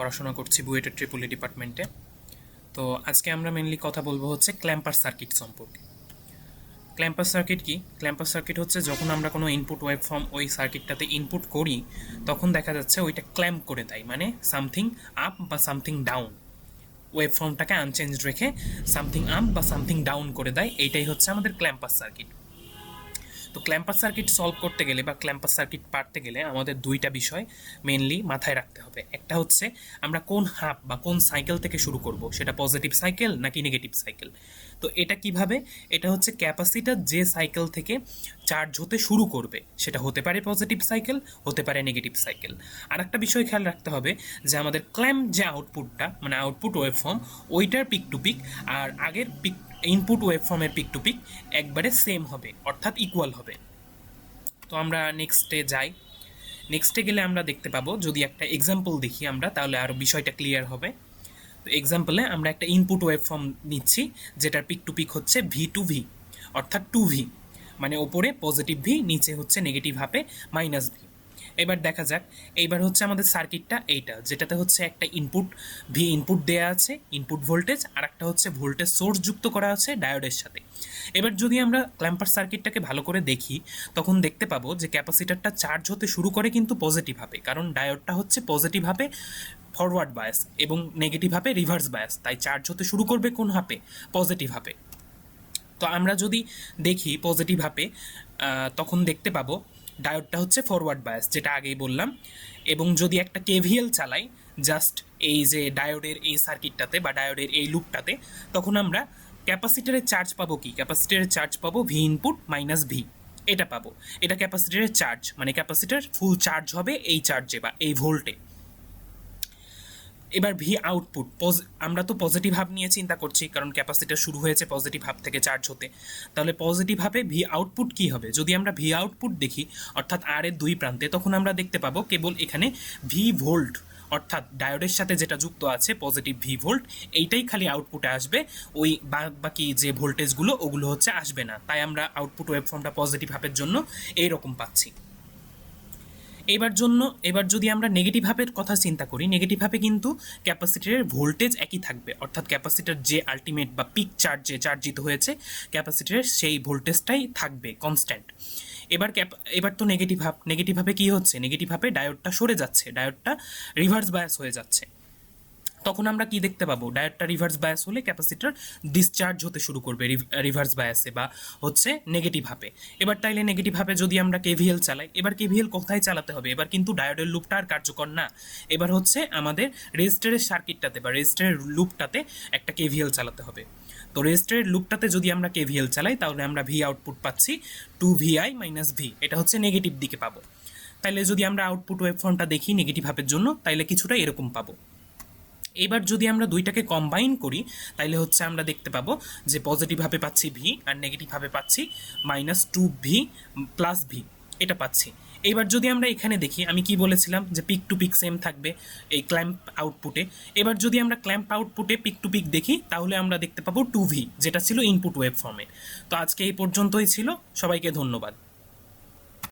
পড়াশোনা করছি বুয়েটের ট্রিপল ডিপার্টমেন্টে। তো আজকে আমরা মেনলি কথা বলবো হচ্ছে ক্ল্যাম্পার সার্কিট সম্পর্কে। ক্ল্যাম্পার সার্কিট কি? ক্ল্যাম্পার সার্কিট হচ্ছে যখন আমরা কোনো ইনপুট ওয়েব ফর্ম ওই সার্কিটটাতে ইনপুট করি, তখন দেখা যাচ্ছে ওইটা ক্ল্যাম্প করে দেয়, মানে সামথিং আপ বা সামথিং ডাউন। ওয়েব ফর্মটাকে আনচেঞ্জ রেখে সামথিং আপ বা সামথিং ডাউন করে দেয়, এইটাই হচ্ছে আমাদের ক্ল্যাম্পার সার্কিট। তো ক্ল্যাম্পার সার্কিট সলভ করতে গেলে বা ক্ল্যাম্পার সার্কিট পারতে গেলে আমাদের দুইটা বিষয় মেনলি মাথায় রাখতে হবে। একটা হচ্ছে আমরা কোন হাফ বা কোন সাইকেল থেকে শুরু করব, সেটা পজিটিভ সাইকেল নাকি নেগেটিভ সাইকেল। তো এটা কিভাবে? এটা হচ্ছে ক্যাপাসিটার যে সাইকেল থেকে চার্জ হতে শুরু করবে সেটা হতে পারে পজিটিভ সাইকেল, হতে পারে নেগেটিভ সাইকেল। আর একটা বিষয় খেয়াল রাখতে হবে যে আমাদের ক্ল্যাম্প যে আউটপুটটা, মানে আউটপুট ওয়েব ফর্ম, ওইটার পিক টু পিক আর আগের পিক ইনপুট ওয়েব ফর্মের পিক টু পিক একবারে সেম হবে, অর্থাৎ ইকুয়াল হবে। তো আমরা নেক্সটে যাই। নেক্সটে গেলে আমরা দেখতে পাবো, যদি একটা এক্সাম্পল দেখি আমরা, তাহলে আরও বিষয়টা ক্লিয়ার হবে। তো এক্সাম্পলে আমরা একটা ইনপুট ওয়েব ফর্ম নিচ্ছি যেটার পিক টু পিক হচ্ছে ভি টু ভি, অর্থাৎ টু ভি, মানে ওপরে পজিটিভ ভি, নিচে হচ্ছে নেগেটিভ হাফে মাইনাস ভি। এবার দেখা যাক, এইবার হচ্ছে আমাদের সার্কিটটা এইটা, যেটাতে হচ্ছে একটা ইনপুট ভি ইনপুট দেয়া আছে, ইনপুট ভোল্টেজ, আর একটা হচ্ছে ভোল্টেজ সোর্স যুক্ত করা আছে ডায়োডের সাথে। এবার যদি আমরা ক্ল্যাম্পার সার্কিটটাকে ভালো করে দেখি, তখন দেখতে পাবো যে ক্যাপাসিটারটা চার্জ হতে শুরু করে কিন্তু পজিটিভ হাফে, কারণ ডায়োডটা হচ্ছে পজিটিভ হাফে ফরওয়ার্ড বায়াস এবং নেগেটিভ হাফে রিভার্স বায়াস, তাই চার্জ হতে শুরু করবে কোন হাফে? পজিটিভ হাফে। তো আমরা যদি দেখি পজিটিভ হাফে, তখন দেখতে পাবো ডায়োডটা হচ্ছে ফরওয়ার্ড বায়াস, যেটা আগেই বললাম। এবং যদি একটা কেভিএল চালাই জাস্ট এই যে ডায়োডের এই সার্কিটটাতে বা ডায়োডের এই লুপটাতে, তখন আমরা ক্যাপাসিটারের চার্জ পাবো কি? ক্যাপাসিটারের চার্জ পাবো ভি ইনপুট মাইনাস ভি, এটা পাবো। এটা ক্যাপাসিটারের চার্জ, মানে ক্যাপাসিটার ফুল চার্জ হবে এই চার্জে বা এই ভোল্টে। এবার ভি আউটপুট, আমরা তো পজিটিভ হাফ নিয়ে চিন্তা করছি, কারণ ক্যাপাসিটার শুরু হয়েছে পজিটিভ হাফ থেকে চার্জ হতে। তাহলে পজিটিভ হাফে ভি আউটপুট কী হবে? যদি আমরা ভি আউটপুট দেখি, অর্থাৎ আর এর দুই প্রান্তে, তখন আমরা দেখতে পাবো কেবল এখানে ভি ভোল্ট, অর্থাৎ ডায়োডের সাথে যেটা যুক্ত আছে পজিটিভ ভি ভোল্ট, এইটাই খালি আউটপুটে আসবে। ওই বাকি যে ভোল্টেজগুলো ওগুলো হচ্ছে আসবে না, তাই আমরা আউটপুট ওয়েবফর্মটা পজিটিভ হাফের জন্য এইরকম পাচ্ছি। এবার যদি আমরা নেগেটিভ হাফের কথা চিন্তা করি, নেগেটিভ হাফে কিন্তু ক্যাপাসিটরের ভোল্টেজ একই থাকবে, অর্থাৎ ক্যাপাসিটর যে আলটিমেট বা পিক চার্জে চার্জিত হয়েছে ক্যাপাসিটরের সেই ভোল্টেজটাই থাকবে কনস্ট্যান্ট। এবার তো নেগেটিভ হাফে কী হচ্ছে? নেগেটিভ হাফে ডায়োডটা সরে যাচ্ছে, ডায়োডটা রিভার্স বায়াস হয়ে যাচ্ছে। তখন আমরা কি দেখতে পাবো? ডায়োডটা রিভার্স বায়াস হলে ক্যাপাসিটর ডিসচার্জ হতে শুরু করবে রিভার্স বায়াসে বা হচ্ছে নেগেটিভ হাফে। এবার তাইলে নেগেটিভ হাফে যদি আমরা কেভিএল চালাই, এবার কেভিএল কোথায় চালাতে হবে? এবার কিন্তু ডায়োডের লুপটা আর কার্যকর না, এবার হচ্ছে আমাদের রেজিস্টারের সার্কিটটাতে বা রেজিস্টারের লুপটাতে একটা কেভিএল চালাতে হবে। তো রেজিস্টারের লুপটাতে যদি আমরা কেভিএল চালাই, তাহলে আমরা ভি আউটপুট পাচ্ছি টু ভিআই মাইনাস ভি, এটা হচ্ছে নেগেটিভ দিকে পাবো। তাইলে যদি আমরা আউটপুট ওয়েবফর্মটা দেখি নেগেটিভ হাফের জন্য, তাইলে কিছুটা এরকম পাবো। এবার যদি আমরা দুইটাকে কম্বাইন করি, তাইলে হচ্ছে আমরা দেখতে পাবো যে পজিটিভ হাফে পাচ্ছি ভি আর নেগেটিভ হাফে পাচ্ছি minus two V plus V, এটা পাচ্ছি। এবার যদি আমরা এখানে দেখি, আমি কি বলেছিলাম যে পিক টু পিক সেম থাকবে এই ক্ল্যাম্প আউটপুটে। এবার যদি আমরা ক্ল্যাম্প আউটপুটে পিক টু পিক দেখি, তাহলে আমরা দেখতে পাবো টু ভি, যেটা ছিল ইনপুট ওয়েব ফর্মে। তো আজকে এই পর্যন্তই ছিল, সবাইকে ধন্যবাদ।